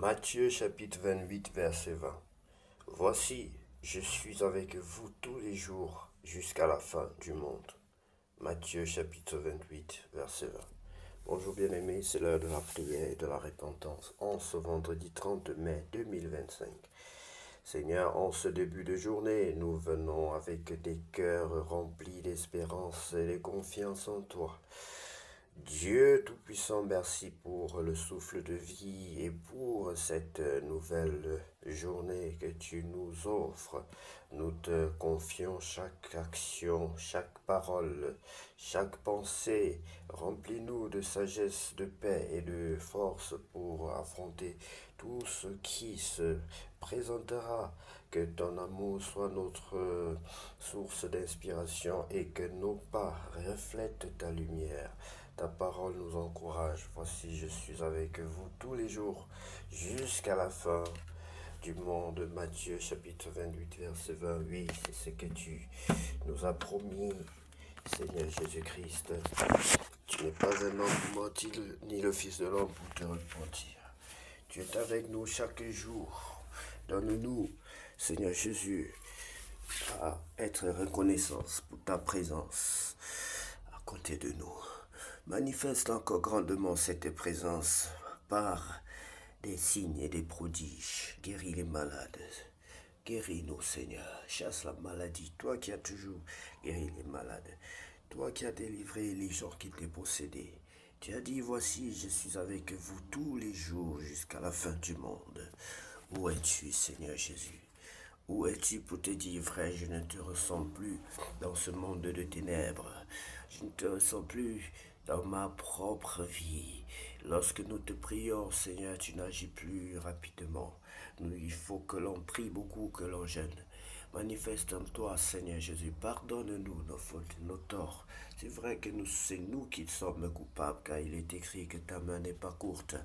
Matthieu chapitre 28 verset 20. Voici, je suis avec vous tous les jours jusqu'à la fin du monde. Matthieu chapitre 28 verset 20. Bonjour bien-aimés, c'est l'heure de la prière et de la repentance en ce vendredi 30 mai 2025. Seigneur, en ce début de journée, nous venons avec des cœurs remplis d'espérance et de confiance en toi. Dieu Tout-Puissant, merci pour le souffle de vie et pour cette nouvelle journée que tu nous offres. Nous te confions chaque action, chaque parole, chaque pensée. Remplis-nous de sagesse, de paix et de force pour affronter tout ce qui se présentera. Que ton amour soit notre source d'inspiration et que nos pas reflètent ta lumière. Ta parole nous encourage. Voici, je suis avec vous tous les jours jusqu'à la fin du monde. Matthieu chapitre 28 verset 20. Oui, c'est ce que tu nous as promis, Seigneur Jésus-Christ. Tu n'es pas un homme pour mentir, ni le Fils de l'homme pour te repentir. Tu es avec nous chaque jour. Donne-nous, Seigneur Jésus, à être reconnaissance pour ta présence à côté de nous. Manifeste encore grandement cette présence par des signes et des prodiges. Guéris les malades. Guéris-nous, Seigneur. Chasse la maladie. Toi qui as toujours guéri les malades. Toi qui as délivré les gens qui étaient possédés. Tu as dit, voici, je suis avec vous tous les jours jusqu'à la fin du monde. Où es-tu, Seigneur Jésus? Où es-tu pour te dire, frère, je ne te ressens plus dans ce monde de ténèbres. Je ne te ressens plus dans ma propre vie. Lorsque nous te prions, Seigneur, tu n'agis plus rapidement. Il faut que l'on prie beaucoup, que l'on jeûne. Manifeste en toi, Seigneur Jésus. Pardonne-nous nos fautes, nos torts. C'est vrai que c'est nous qui sommes coupables, car il est écrit que ta main n'est pas courte,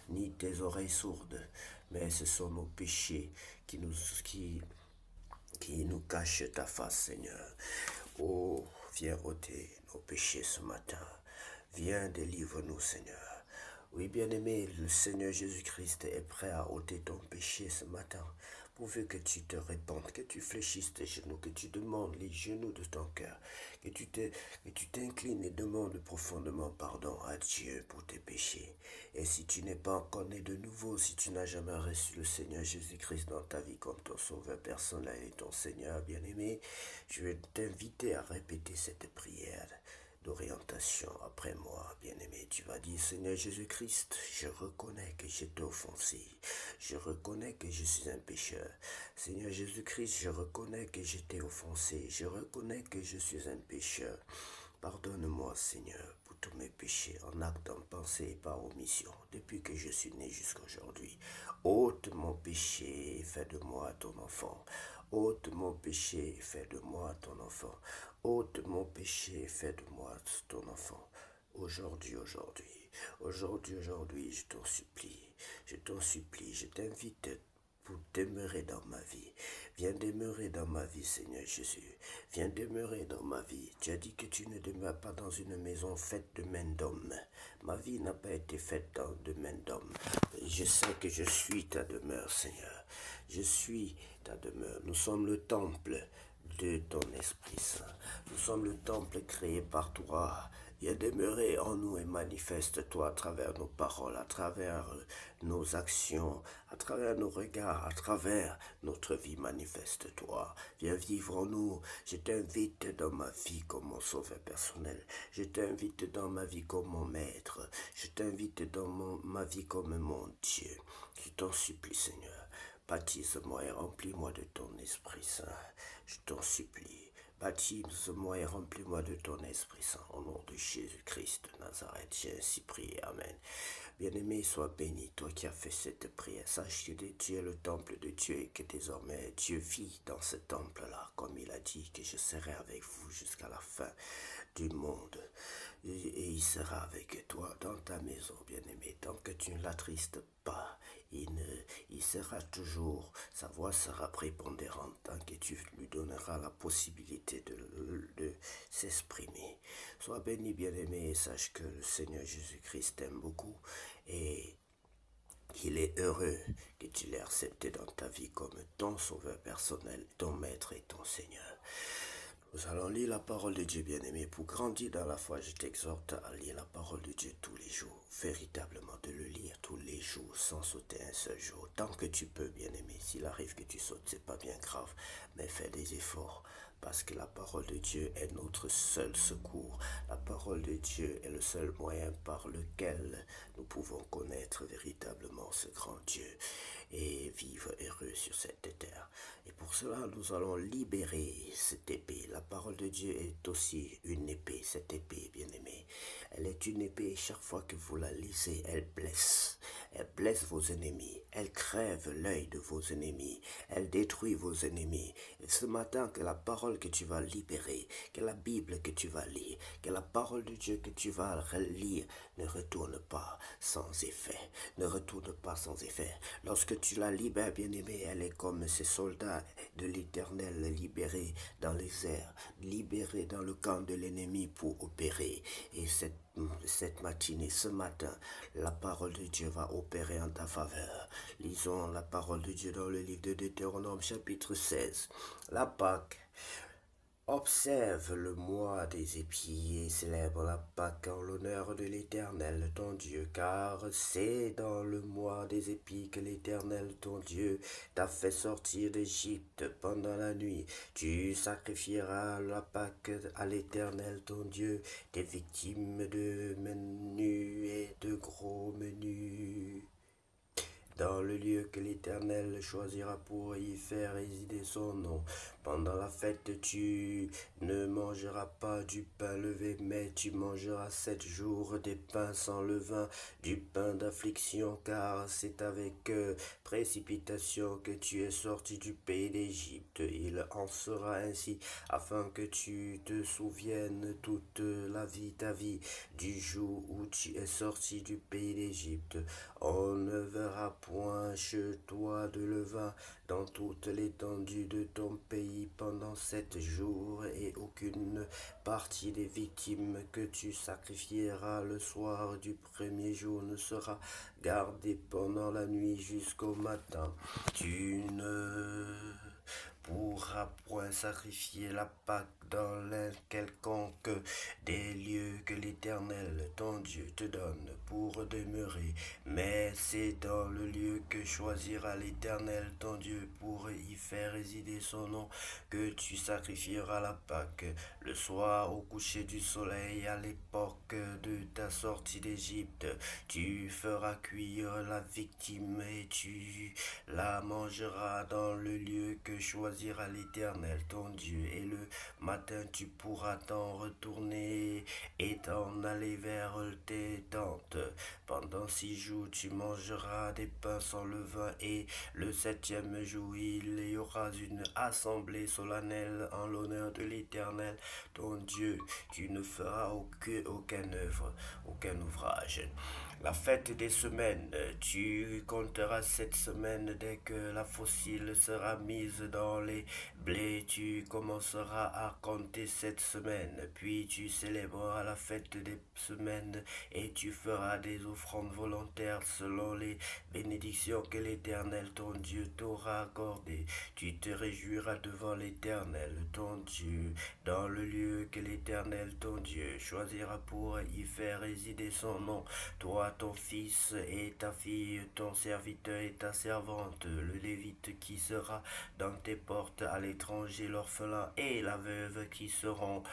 ni tes oreilles sourdes. Mais ce sont nos péchés qui nous cachent ta face, Seigneur. Oh, viens ôter nos péchés ce matin. Viens, délivre-nous, Seigneur. Oui, bien-aimé, le Seigneur Jésus-Christ est prêt à ôter ton péché ce matin. Pourvu que tu te répandes, que tu fléchisses tes genoux, que tu demandes les genoux de ton cœur, que tu t'inclines et demandes profondément pardon à Dieu pour tes péchés. Et si tu n'es pas encore né de nouveau, si tu n'as jamais reçu le Seigneur Jésus-Christ dans ta vie comme ton sauveur personnel et ton Seigneur bien-aimé, je vais t'inviter à répéter cette prière d'orientation après moi, bien-aimé. Tu vas dire, Seigneur Jésus-Christ, je reconnais que j'ai été offensé. Je reconnais que je suis un pécheur. Seigneur Jésus-Christ, je reconnais que j'étais offensé. Je reconnais que je suis un pécheur. Pardonne-moi, Seigneur, pour tous mes péchés, en acte, en pensée et par omission, depuis que je suis né jusqu'à aujourd'hui. Ôte mon péché et fais de moi ton enfant. Ôte mon péché et fais de moi ton enfant. Ôte mon péché et fais de moi ton enfant. Aujourd'hui, je t'en supplie, je t'invite pour demeurer dans ma vie. Viens demeurer dans ma vie, Seigneur Jésus. Viens demeurer dans ma vie. Tu as dit que tu ne demeures pas dans une maison faite de main d'homme. Ma vie n'a pas été faite de main d'homme. Je sais que je suis ta demeure, Seigneur. Je suis ta demeure. Nous sommes le temple de ton Esprit Saint. Nous sommes le temple créé par toi. Viens demeurer en nous et manifeste-toi à travers nos paroles, à travers nos actions, à travers nos regards, à travers notre vie. Manifeste-toi. Viens vivre en nous. Je t'invite dans ma vie comme mon sauveur personnel. Je t'invite dans ma vie comme mon maître. Je t'invite dans ma vie comme mon Dieu. Je t'en supplie, Seigneur. Baptise-moi et remplis-moi de ton Esprit Saint. Je t'en supplie. Baptise-moi et remplis-moi de ton Esprit Saint. Au nom de Jésus-Christ de Nazareth, j'ai ainsi prié. Amen. Bien-aimé, sois béni, toi qui as fait cette prière. Sache que tu es le temple de Dieu et que désormais Dieu vit dans ce temple-là, comme il a dit que je serai avec vous jusqu'à la fin du monde. Et il sera avec toi dans ta maison, bien-aimé, tant que tu ne l'attristes pas. Il sera toujours, sa voix sera prépondérante tant que tu lui donneras la possibilité de s'exprimer. Sois béni, bien-aimé, et sache que le Seigneur Jésus-Christ t'aime beaucoup et Il est heureux que tu l'aies accepté dans ta vie comme ton sauveur personnel, ton maître et ton Seigneur. Nous allons lire la parole de Dieu, bien-aimé. Pour grandir dans la foi, je t'exhorte à lire la parole de Dieu tous les jours. Véritablement, de le lire tous les jours, sans sauter un seul jour. Tant que tu peux, bien-aimé. S'il arrive que tu sautes, c'est pas bien grave. Mais fais des efforts. Parce que la parole de Dieu est notre seul secours. La parole de Dieu est le seul moyen par lequel nous pouvons connaître véritablement ce grand Dieu et vivre heureux sur cette terre. Et pour cela, nous allons libérer cette épée. La parole de Dieu est aussi une épée. Cette épée, bien-aimée, elle est une épée. Chaque fois que vous la lisez, elle blesse. Elle blesse vos ennemis. Elle crève l'œil de vos ennemis. Elle détruit vos ennemis. Et ce matin, que la parole que tu vas libérer, que la Bible que tu vas lire, que la parole de Dieu que tu vas relire ne retourne pas sans effet. Ne retourne pas sans effet. Lorsque tu la libères, bien-aimé, elle est comme ces soldats de l'Éternel libérés dans les airs, libérés dans le camp de l'ennemi pour opérer. Et cette matinée, ce matin, la parole de Dieu va opérer en ta faveur. Lisons la parole de Dieu dans le livre de Deutéronome chapitre 16. La Pâque. Observe le mois des épis et célèbre la Pâque en l'honneur de l'Éternel ton Dieu, car c'est dans le mois des épis que l'Éternel ton Dieu t'a fait sortir d'Égypte pendant la nuit. Tu sacrifieras la Pâque à l'Éternel ton Dieu, des victimes de menus et de gros menus. Dans le lieu que l'Éternel choisira pour y faire résider son nom. Pendant la fête, tu ne mangeras pas du pain levé, mais tu mangeras 7 jours des pains sans levain, du pain d'affliction, car c'est avec précipitation que tu es sorti du pays d'Égypte. Il en sera ainsi, afin que tu te souviennes toute la vie, ta vie, du jour où tu es sorti du pays d'Égypte. On ne verra point chez toi de levain dans toute l'étendue de ton pays pendant 7 jours, et aucune partie des victimes que tu sacrifieras le soir du premier jour ne sera gardée pendant la nuit jusqu'au matin. Tu ne pourras point sacrifier la Pâque dans l'un quelconque des lieux que l'Éternel ton Dieu te donne pour demeurer, mais c'est dans le lieu que choisira l'Éternel ton Dieu pour y faire résider son nom que tu sacrifieras la Pâque, le soir au coucher du soleil à l'époque de ta sortie d'Égypte. Tu feras cuire la victime et tu la mangeras dans le lieu que choisira l'Éternel ton Dieu, et le matin tu pourras t'en retourner et t'en aller vers tes tentes. Pendant 6 jours tu mangeras des pains sans levain, et le 7e jour il y aura une assemblée solennelle en l'honneur de l'Éternel ton Dieu. Tu ne feras aucune œuvre, aucun ouvrage. La fête des semaines, tu compteras 7 semaines. Dès que la fossile sera mise dans les blés, tu commenceras à compter 7 semaines. Puis tu célébreras la fête des semaines et tu feras des offrandes volontaires selon les bénédictions que l'Éternel ton Dieu t'aura accordées. Tu te réjouiras devant l'Éternel ton Dieu dans le lieu que l'Éternel ton Dieu choisira pour y faire résider son nom. Toi, ton fils et ta fille, ton serviteur et ta servante, le Lévite qui sera dans tes portes à l'étranger, l'orphelin et la veuve qui seront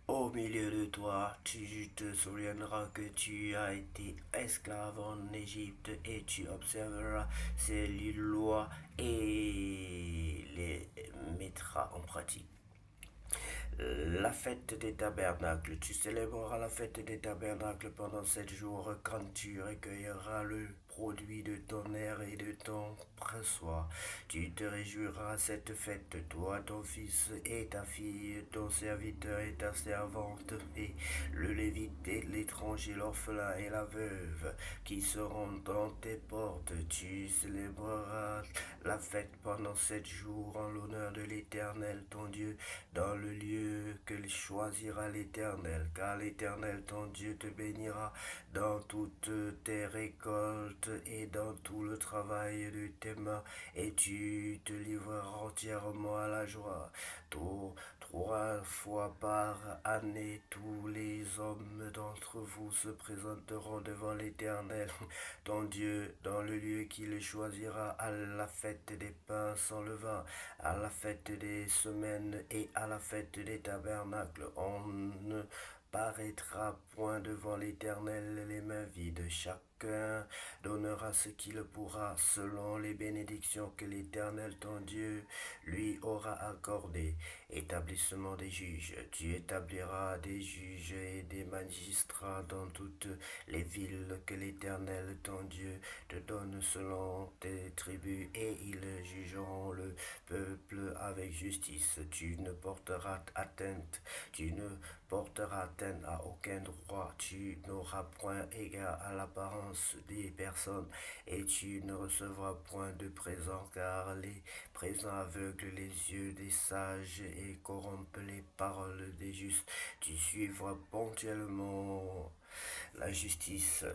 au milieu de toi. Tu te souviendras que tu as été esclave en Égypte, et tu observeras ces lois et les mettras en pratique. La fête des tabernacles. Tu célébreras la fête des tabernacles pendant 7 jours, quand tu recueilleras le produit de ton air et de ton pressoir. Tu te réjouiras à cette fête, toi, ton fils et ta fille, ton serviteur et ta servante, et le Lévite et l'étranger, l'orphelin et la veuve, qui seront dans tes portes. Tu célébreras la fête pendant 7 jours en l'honneur de l'Éternel ton Dieu, dans le lieu que choisira l'Éternel, car l'Éternel ton Dieu te bénira dans toutes tes récoltes et dans tout le travail de tes mains, et tu te livreras entièrement à la joie. 3 fois par année, tous les hommes d'entre vous se présenteront devant l'Éternel, ton Dieu, dans le lieu qu'il choisira, à la fête des pains sans levain, à la fête des semaines et à la fête des tabernacles. On ne paraîtra point devant l'Éternel les mains vides. Chacun donnera ce qu'il pourra selon les bénédictions que l'Éternel ton Dieu lui aura accordées. Établissement des juges. Tu établiras des juges et des magistrats dans toutes les villes que l'Éternel ton Dieu te donne selon tes tribus, et ils jugeront le peuple avec justice. Tu ne porteras atteinte à aucun droit, tu n'auras point égard à l'apparence des personnes, et tu ne recevras point de présent, car les présents aveuglent les yeux des sages et corrompent les paroles des justes. Tu suivras ponctuellement la justice.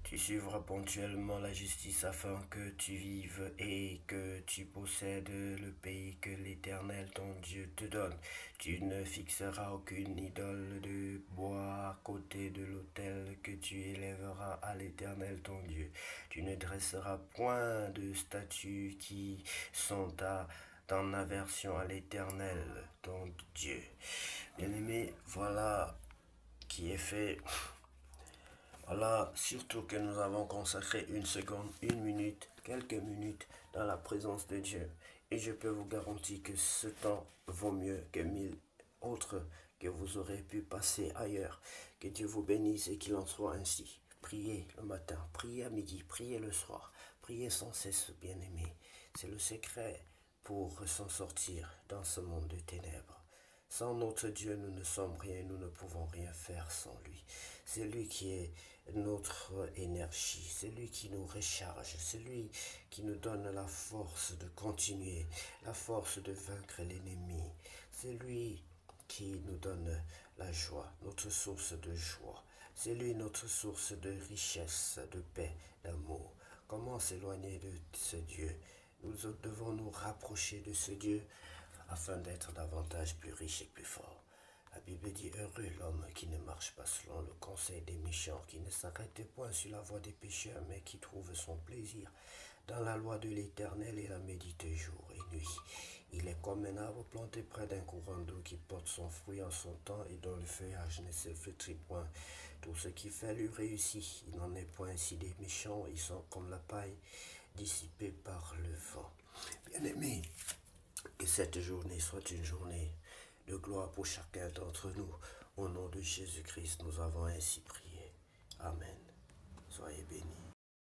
Tu suivras ponctuellement la justice afin que tu vives et que tu possèdes le pays que l'Éternel ton Dieu te donne. Tu ne fixeras aucune idole de bois à côté de l'autel que tu élèveras à l'Éternel ton Dieu. Tu ne dresseras point de statues qui sont en aversion à l'Éternel ton Dieu. Bien-aimé, voilà qui est fait. Voilà, surtout que nous avons consacré 1 seconde, 1 minute, quelques minutes dans la présence de Dieu. Et je peux vous garantir que ce temps vaut mieux que 1000 autres que vous aurez pu passer ailleurs. Que Dieu vous bénisse et qu'il en soit ainsi. Priez le matin, priez à midi, priez le soir, priez sans cesse, bien-aimés. C'est le secret pour s'en sortir dans ce monde de ténèbres. Sans notre Dieu, nous ne sommes rien, nous ne pouvons rien faire sans lui. C'est lui qui est notre énergie, c'est lui qui nous recharge, c'est lui qui nous donne la force de continuer, la force de vaincre l'ennemi. C'est lui qui nous donne la joie, notre source de joie. C'est lui notre source de richesse, de paix, d'amour. Comment s'éloigner de ce Dieu? Nous devons nous rapprocher de ce Dieu afin d'être davantage plus riche et plus fort. La Bible dit: heureux l'homme qui ne marche pas selon le conseil des méchants, qui ne s'arrête point sur la voie des pécheurs, mais qui trouve son plaisir dans la loi de l'Éternel et la médite jour et nuit. Il est comme un arbre planté près d'un courant d'eau qui porte son fruit en son temps et dont le feuillage ne se flétrit point. Tout ce qui fait lui réussit. Il n'en est point ainsi des méchants, ils sont comme la paille dissipée par le vent. Bien-aimés, que cette journée soit une journée de gloire pour chacun d'entre nous. Au nom de Jésus-Christ, nous avons ainsi prié. Amen. Soyez bénis.